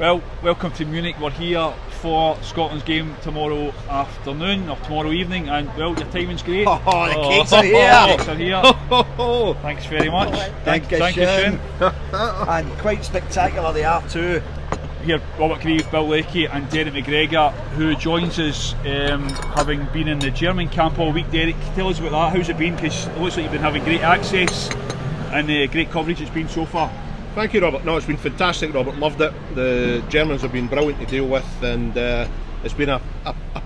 Well, welcome to Munich. We're here for Scotland's game tomorrow afternoon or tomorrow evening, and well, your timing's great. The cakes are here. Cakes are here. Thanks very much. Thank you, Sean. And quite spectacular they are too. Here, Robert Grieve, Bill Leckie and Derek McGregor, who joins us having been in the German camp all week. Derek, tell us about that. How's it been? Because it looks like you've been having great access and great coverage it's been so far. Thank you, Robert. No, it's been fantastic, Robert. Loved it. The Germans have been brilliant to deal with, and it's been a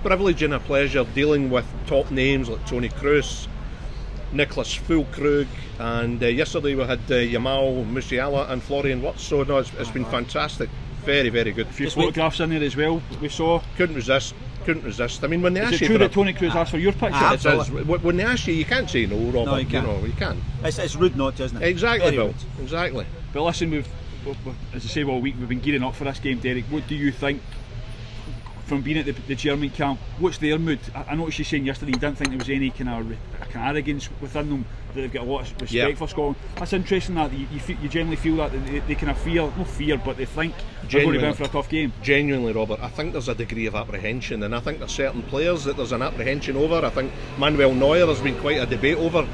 privilege and a pleasure dealing with top names like Tony Kroos, Nicholas Füllkrug, and yesterday we had Jamal Musiala and Florian Wirtz. So no, it's been fantastic. Very, very good. A few photographs in there as well, we saw. Couldn't resist. I mean, when they ask you... Is it true that Tony Kroos asked for your picture? It is. When they ask you, you can't say no, Robert. No, you can't. You can't. It's rude not to, isn't it? Exactly, Very Bill. rude. Exactly. But listen, we've, as I say all week, we've been gearing up for this game, Derek. What do you think, from being at the German camp, what's their mood? I noticed you saying yesterday you didn't think there was any kind of arrogance within them, that they've got a lot of respect for Scotland. That's interesting that you generally feel that they kind of fear, not fear, but they think they're going to be in for a tough game. Genuinely, Robert, I think there's a degree of apprehension, and I think there's certain players that there's an apprehension over. I think Manuel Neuer has been quite a debate over.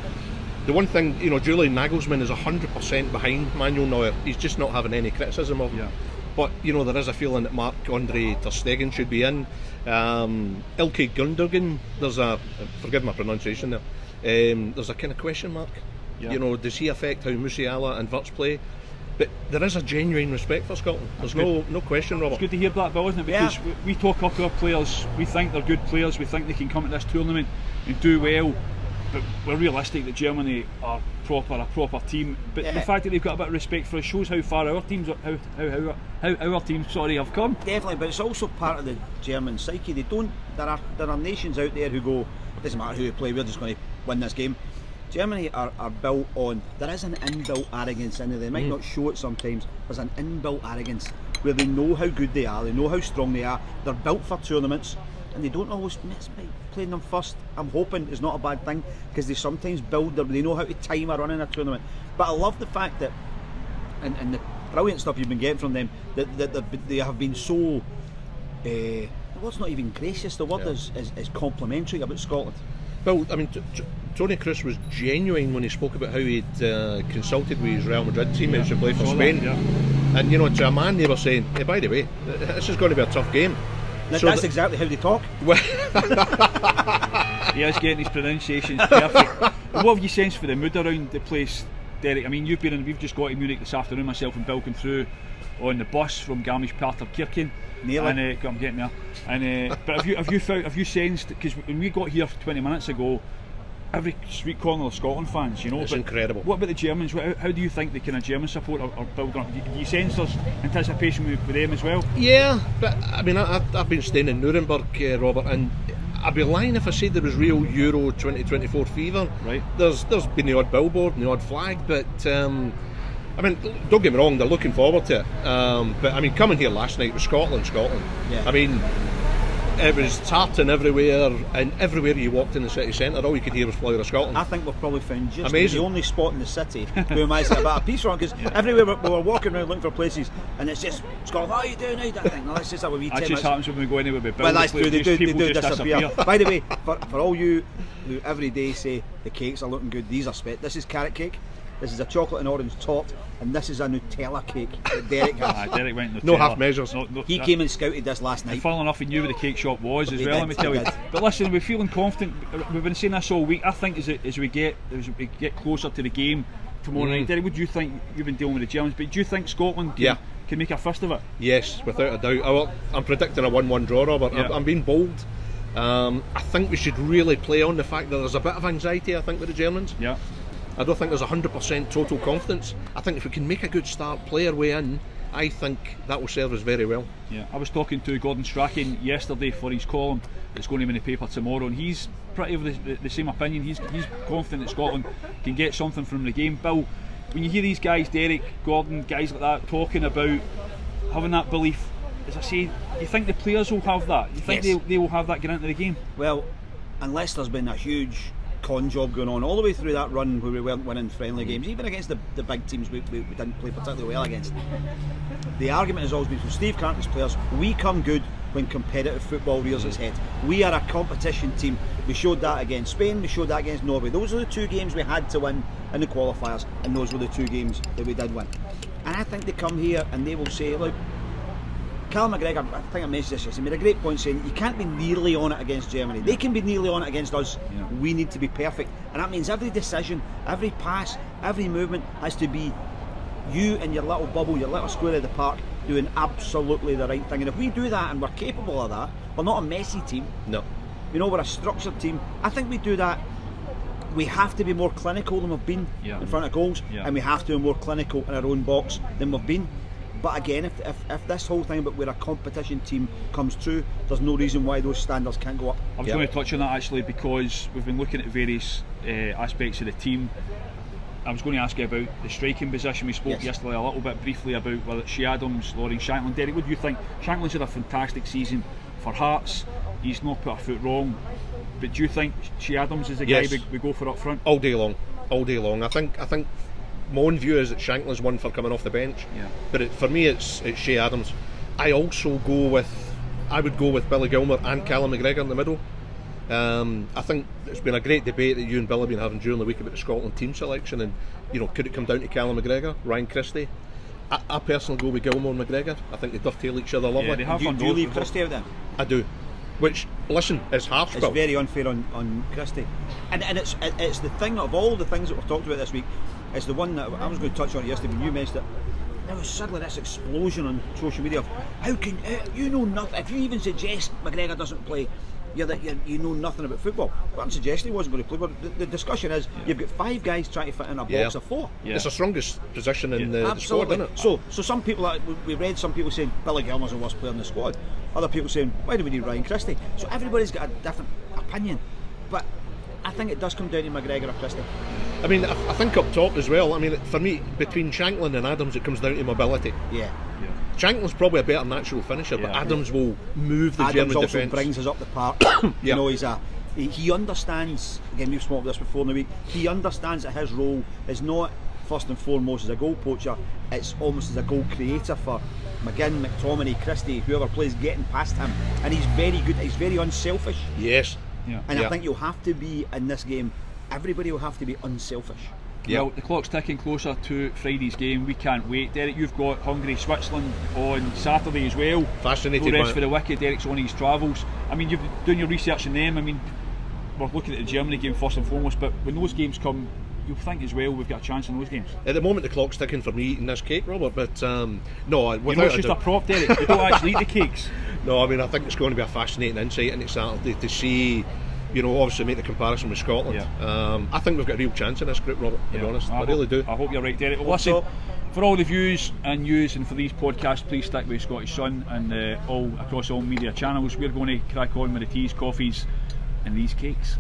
The one thing, Julian Nagelsmann is 100% behind Manuel Neuer. He's just not having any criticism of him. Yeah. But there is a feeling that Marc-Andre ter Stegen should be in. Ilkay Gündoğan, there's a, forgive my pronunciation there, there's a kind of question mark. Yeah. Does he affect how Musiala and Wirtz play? But there is a genuine respect for Scotland. There's no question, Robert. It's good to hear that, Bill, isn't it? Because we talk up our players, we think they're good players, we think they can come at this tournament and do well. But we're realistic that Germany are a proper team. But the fact that they've got a bit of respect for us shows how far our teams have come. Definitely, but it's also part of the German psyche. There are nations out there who go, it doesn't matter who we play, we're just going to win this game. Germany are built on, there is an inbuilt arrogance in there. They might not show it sometimes. There's an inbuilt arrogance where they know how good they are, they know how strong they are. They're built for tournaments, and they don't always miss by playing them first. I'm hoping it's not a bad thing, because they sometimes they know how to time a run in a tournament. But I love the fact that, and the brilliant stuff you've been getting from them, that they have been so, the word's not even gracious, the word is complimentary about Scotland. Well, I mean, Tony Kroos was genuine when he spoke about how he'd consulted with his Real Madrid teammates who play for Spain. And to a man they were saying, hey, by the way, this is going to be a tough game. That's exactly how they talk. He is getting his pronunciations perfect. What have you sensed for the mood around the place, Derek? I mean, we've just got to Munich this afternoon, myself and Bill came through on the bus from Garmisch-Partenkirchen. Nearly. I'm getting there. And but have you sensed, because when we got here 20 minutes ago, every street corner of Scotland fans, it's incredible. What about the Germans? How do you think the kind of German support are building up? Do you sense there's anticipation with them as well? Yeah, but I mean, I've been staying in Nuremberg, Robert, and I'd be lying if I said there was real Euro 2024 fever. Right. There's been the odd billboard and the odd flag, but I mean, don't get me wrong, they're looking forward to it. But I mean, coming here last night was Scotland. Yeah. I mean, it was tartan everywhere, and everywhere you walked in the city centre, all you could hear was Flower of Scotland. I think we've probably found just the only spot in the city who might say about a piece wrong, because everywhere we were walking around looking for places, and it's just Scotland. How are you doing? I think let's just have a wee 10 minutes. That just happens when we go anywhere with Bill. Well, that's true. They do disappear. By the way, for all you who every day say the cakes are looking good, these are this is carrot cake. This is a chocolate and orange top, and this is a Nutella cake that Derek has. Derek went Nutella. No half measures. He came and scouted this last night. And funnily enough, he knew where the cake shop was as well, let me tell you. But listen, we're feeling confident. We've been saying this all week. I think as we get closer to the game tomorrow night, Derek, what do you think? You've been dealing with the Germans, but do you think Scotland can make a fist of it? Yes, without a doubt. I'm predicting a 1-1 draw, Robert. Yeah. I'm being bold. I think we should really play on the fact that there's a bit of anxiety, I think, with the Germans. Yeah. I don't think there's 100% total confidence. I think if we can make a good start, play our way in, I think that will serve us very well. Yeah, I was talking to Gordon Strachan yesterday for his column that's going to be in the paper tomorrow, and he's pretty of the same opinion. He's confident that Scotland can get something from the game. Bill, when you hear these guys, Derek, Gordon, guys like that, talking about having that belief, as I say, you think the players will have that? You think they will have that going into the game? Well, unless there's been a huge con job going on all the way through that run where we weren't winning friendly games, even against the big teams we didn't play particularly well against. The argument has always been from Steve Cartney's players, we come good when competitive football rears its head. We are a competition team. We showed that against Spain, we showed that against Norway. Those are the two games we had to win in the qualifiers, and those were the two games that we did win. And I think they come here and they will say, look, Callum McGregor, I think I mentioned this yesterday, made a great point saying you can't be nearly on it against Germany. They can be nearly on it against us. Yeah. We need to be perfect. And that means every decision, every pass, every movement has to be you in your little bubble, your little square of the park, doing absolutely the right thing. And if we do that and we're capable of that, we're not a messy team. No. You know, we're a structured team. I think we do that. We have to be more clinical than we've been in front of goals, and we have to be more clinical in our own box than we've been. But again, if this whole thing about we're a competition team comes true, there's no reason why those standards can't go up. I was going to touch on that actually, because we've been looking at various aspects of the team. I was going to ask you about the striking position. We spoke yesterday a little bit briefly about whether it's Shea Adams, Lawrence Shankland. Derek, what do you think? Shankland's had a fantastic season for Hearts. He's not put a foot wrong. But do you think Shea Adams is the guy we go for up front? All day long. I think my own view is that Shankland's one for coming off the bench. Yeah. But for me, it's Shea Adams. I would go with Billy Gilmour and Callum McGregor in the middle. I think it's been a great debate that you and Bill have been having during the week about the Scotland team selection, and could it come down to Callum McGregor, Ryan Christie? I personally go with Gilmour and McGregor. I think they dovetail each other lovely. Yeah, they have do you leave Christie out there? I do. Which, listen, is harsh. It's very unfair on Christie, and it's the thing of all the things that we've talked about this week. It's the one that I was going to touch on yesterday when you mentioned it. There was suddenly this explosion on social media of how can you know nothing? If you even suggest McGregor doesn't play, you know nothing about football. Well, I'm suggesting he wasn't going to play, but the discussion is you've got 5 guys trying to fit in a box of 4. Yeah. It's the strongest position in the squad, isn't it? So some people, we read some people saying Billy Gilmour's the worst player in the squad. Other people saying why do we need Ryan Christie? So everybody's got a different opinion, but I think it does come down to McGregor or Christie. I mean, I think up top as well. I mean, for me, between Shankland and Adams, it comes down to mobility. Yeah. Shankland's probably a better natural finisher, but Adams will move the German defence. Adams also brings us up the park. You know, he understands. Again, we've spoken about this before in the week. He understands that his role is not first and foremost as a goal poacher. It's almost as a goal creator for McGinn, McTominay, Christie, whoever plays getting past him. And he's very good. He's very unselfish. Yes. Yeah. And I think you'll have to be in this game. Everybody will have to be unselfish. Well, the clock's ticking closer to Friday's game. We can't wait. Derek, you've got Hungary, Switzerland on Saturday as well. Fascinated. No rest for the wicked. Derek's on his travels. I mean, you've done your research on them. I mean, we're looking at the Germany game first and foremost, but when those games come, you'll think as well we've got a chance in those games. At the moment, the clock's ticking for me eating this cake, Robert. But no, you know, it's just a prop, Derek. You don't actually eat the cakes. No, I mean, I think it's going to be a fascinating insight into Saturday to see. Obviously make the comparison with Scotland. Yeah. I think we've got a real chance in this group, Robert, to be honest. I really do. I hope you're right, Derek. Well, listen, for all the views and news and for these podcasts, please stick with Scottish Sun and all across all media channels. We're going to crack on with the teas, coffees and these cakes.